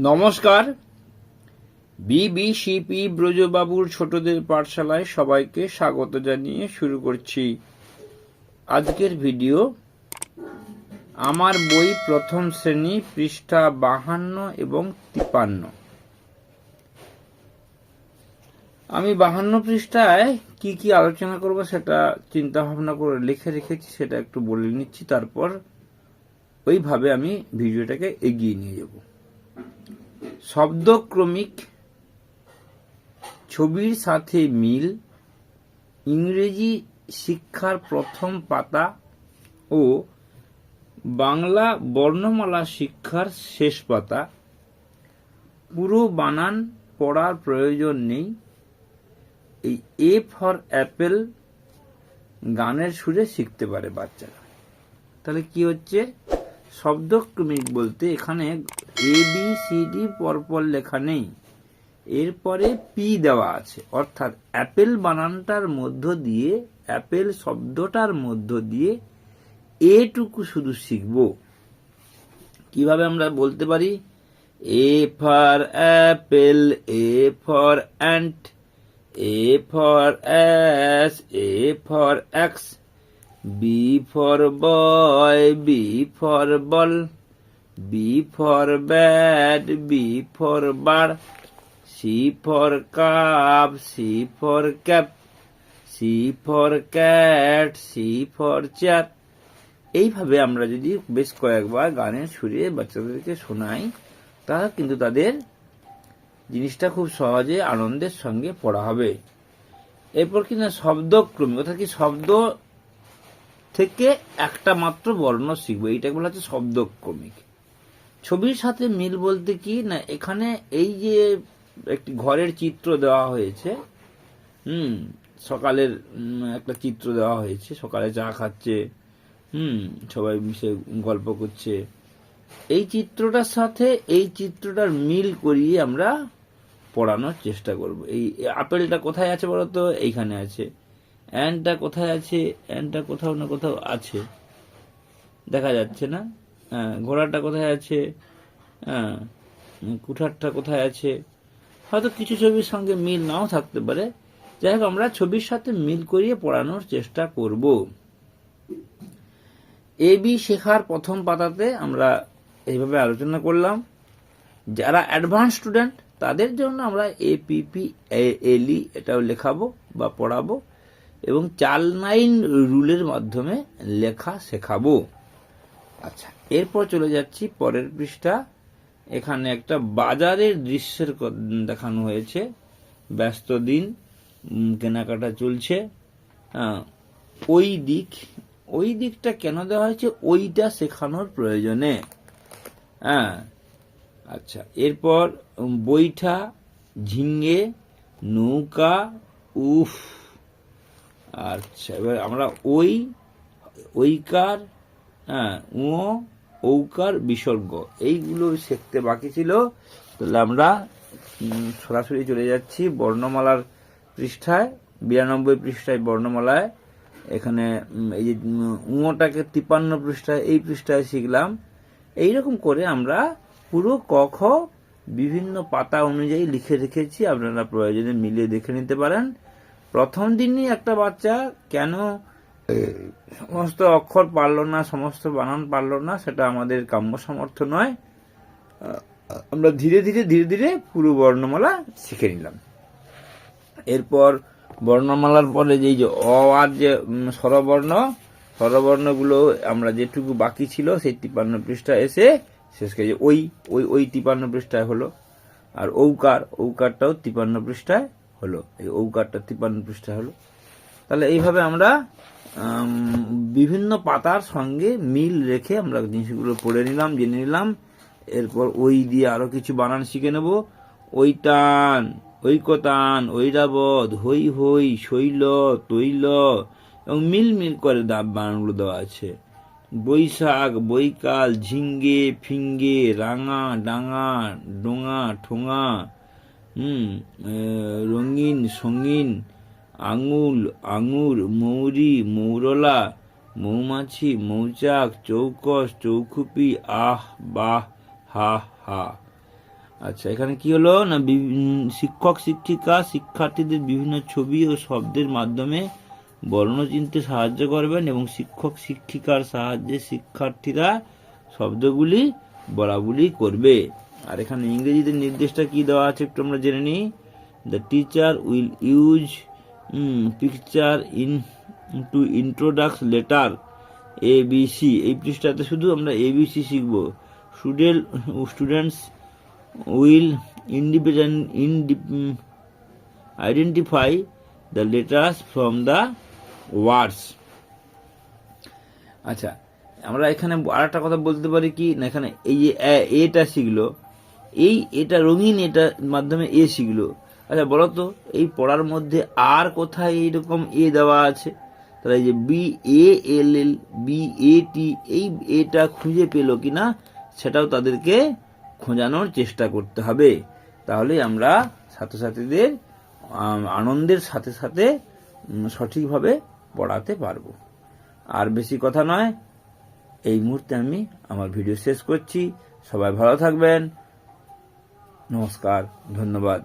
নমস্কার। বিবিসিপি ব্রজবাবুর ছোটদের পাঠশালায় সবাইকে স্বাগত জানিয়ে শুরু করছি আজকের ভিডিও। আমার বই প্রথম শ্রেণী, পৃষ্ঠা 52 এবং 53। আমি 52 পৃষ্ঠায় কি কি আলোচনা করব সেটা চিন্তা ভাবনা করে লিখে রেখেছি, সেটা একটু বলে নিচ্ছি, তারপর ওইভাবে আমি ভিডিওটাকে এগিয়ে নিয়ে যাব। শব্দক্রমিক, ছবির সাথে মিল, ইংরেজি শিক্ষার প্রথম পাতা ও বাংলা বর্ণমালা শিক্ষার শেষ পাতা। পুরো বানান পড়ার প্রয়োজন নেই। এই এ ফর অ্যাপেল গানের সুরে শিখতে পারে বাচ্চারা। তাহলে কি হচ্ছে? শব্দক্রমিক বলতে এখানে ABCD পরপর লেখা নেই, এরপরে পি দেওয়া আছে, অর্থাৎ অ্যাপেল বানানটার মধ্য দিয়ে, অ্যাপেল শব্দটার মধ্য দিয়ে এটুকু শুধু শিখব। কিভাবে আমরা বলতে পারি? A for apple, A for ant, A for ass, A for axe, B for boy, B for ball, B for bat, B for bar, C for cup, C for cap, C for cat, C for chair. এইভাবে আমরা যদি বেশ কয়েকবার গানের সুরে বাচ্চাদেরকে শোনাই, তাহলে কিন্তু তাদের জিনিসটা খুব সহজে আনন্দের সঙ্গে পড়া হবে। এরপর কিনা শব্দক্রমিক, অর্থাৎ কি শব্দ থেকে একটা মাত্র বর্ণ শিখবো, এইটা বলা হচ্ছে শব্দক্রমিক। ছবির সাথে মিল বলতে কি না, এখানে এই যে একটি ঘরের চিত্র দেওয়া হয়েছে, সকালের একটা চিত্র দেওয়া হয়েছে, সকালে চা খাচ্ছে, সবাই মিশে গল্প করছে। এই চিত্রটার সাথে এই চিত্রটার মিল করিয়ে আমরা পড়ানোর চেষ্টা করব। এই আপেলটা কোথায় আছে বলতো? এইখানে আছে। অ্যান্টটা কোথায় আছে? অ্যান্টটা কোথাও না কোথাও আছে, দেখা যাচ্ছে না। ঘোড়াটা কোথায় আছে? কুঠারটা কোথায় আছে? হয়তো কিছু ছবির সঙ্গে মিল নাও থাকতে পারে। যাই হোক, আমরা ছবির সাথে মিল করিয়ে পড়ানোর চেষ্টা করব। এবি শেখার প্রথম পাতাতে আমরা এইভাবে আলোচনা করলাম। যারা অ্যাডভান্স স্টুডেন্ট তাদের জন্য আমরা APPLE এটাও লেখাবো বা পড়াবো, এবং 4-9 রুলের মাধ্যমে লেখা শেখাবো। আচ্ছা, এরপর চলে যাচ্ছি পরের পৃষ্ঠা। এখানে একটা বাজারের দৃশ্যের দেখানো হয়েছে। ব্যস্ত দিন, কেনাকাটা চলছে। ওই দিকটা কেন দেওয়া হয়েছে? ওইটা শেখানোর প্রয়োজনে। আচ্ছা, এরপর বৈঠা, ঝিঙ্গে, নৌকা, উফ। আচ্ছা, এবার আমরা ঐকার, ঔকার, বিসর্গ, এইগুলো শিখতে বাকি ছিল। তাহলে আমরা সরাসরি চলে যাচ্ছি বর্ণমালার পৃষ্ঠায়, 92 পৃষ্ঠায় বর্ণমালায়। এখানে এই যে উটাকে 53 পৃষ্ঠায়, এই পৃষ্ঠায় শিখলাম। এইরকম করে আমরা পুরো ক খ বিভিন্ন পাতা অনুযায়ী লিখে রেখেছি, আপনারা প্রয়োজনে মিলিয়ে দেখে নিতে পারেন। প্রথম দিনই একটা বাচ্চা কেন সমস্ত অক্ষর পারল না, সমস্ত বানান পারল না, সেটা আমাদের কাম্য সামর্থ্য নয়। আমরা ধীরে ধীরে পুরো বর্ণমালা শিখে নিলাম। এরপর বর্ণমালার পরে যে আর যে স্বরবর্ণগুলো আমরা যেটুকু বাকি ছিল সেই 53 পৃষ্ঠায় এসে শেষ করে ওই 53 পৃষ্ঠায় হলো। আর ঔকারটাও 53 পৃষ্ঠায় হলো। এই ঔকারটা 53 পৃষ্ঠায় হলো। তাহলে এইভাবে আমরা বিভিন্ন পাতার সঙ্গে মিল রেখে আমরা জিনিসগুলো পড়ে নিলাম, জেনে নিলাম। এরপর ওই দিয়ে আরো কিছু বানান শিখে নেব। ঐটান, ঐকতান, ঐরাবত, হই হই, শৈল, তৈল, এবং মিল করে বানানগুলো দেওয়া আছে। বৈশাখ, বৈকাল, ঝিঙ্গে, ফিঙ্গে, রাঙা, ডাঙা, ডোঙা, ঠোঙা, রঙিন, সঙ্গীন, আঙুল, আঙুর, মৌরি, মৌরলা, মৌমাছি, মৌচাক, চৌকস, চৌখুপি, আহ, বাহ, হা, হা। আচ্ছা, এখানে কি হলো না, শিক্ষক শিক্ষিকা শিক্ষার্থীদের বিভিন্ন ছবি ও শব্দের মাধ্যমে বর্ণ চিনতে সাহায্য করবেন এবং শিক্ষক শিক্ষিকার সাহায্যে শিক্ষার্থীরা শব্দগুলি বলাবলি করবে। আর এখানে ইংরেজিতে নির্দেশটা কি দেওয়া আছে একটু আমরা জেনে নিই। The teacher will use picture to introduce letter ABC। এই পৃষ্ঠাতে শুধু আমরা ABC শিখব। Students will identify the letters from the words। আচ্ছা, আমরা এখানে আরেকটা কথা বলতে পারি কি না, এখানে এই যে এটা শিখলো, এটা রঙিন, এটার মাধ্যমে এ শিখলো। আচ্ছা বলতো, এই পড়ার মধ্যে আর কোথায় এইরকম এ দেওয়া আছে? তাহলে এই যে BALL BAT, এই এটা খুঁজে পেলো কিনা সেটাও তাদেরকে খোঁজানোর চেষ্টা করতে হবে। তাহলে আমরা ছাত্রছাত্রীদের আনন্দের সাথে সাথে সঠিকভাবে পড়াতে পারবো। আর বেশি কথা নয়, এই মুহূর্তে আমি আমার ভিডিও শেষ করছি। সবাই ভালো থাকবেন। নমস্কার, ধন্যবাদ।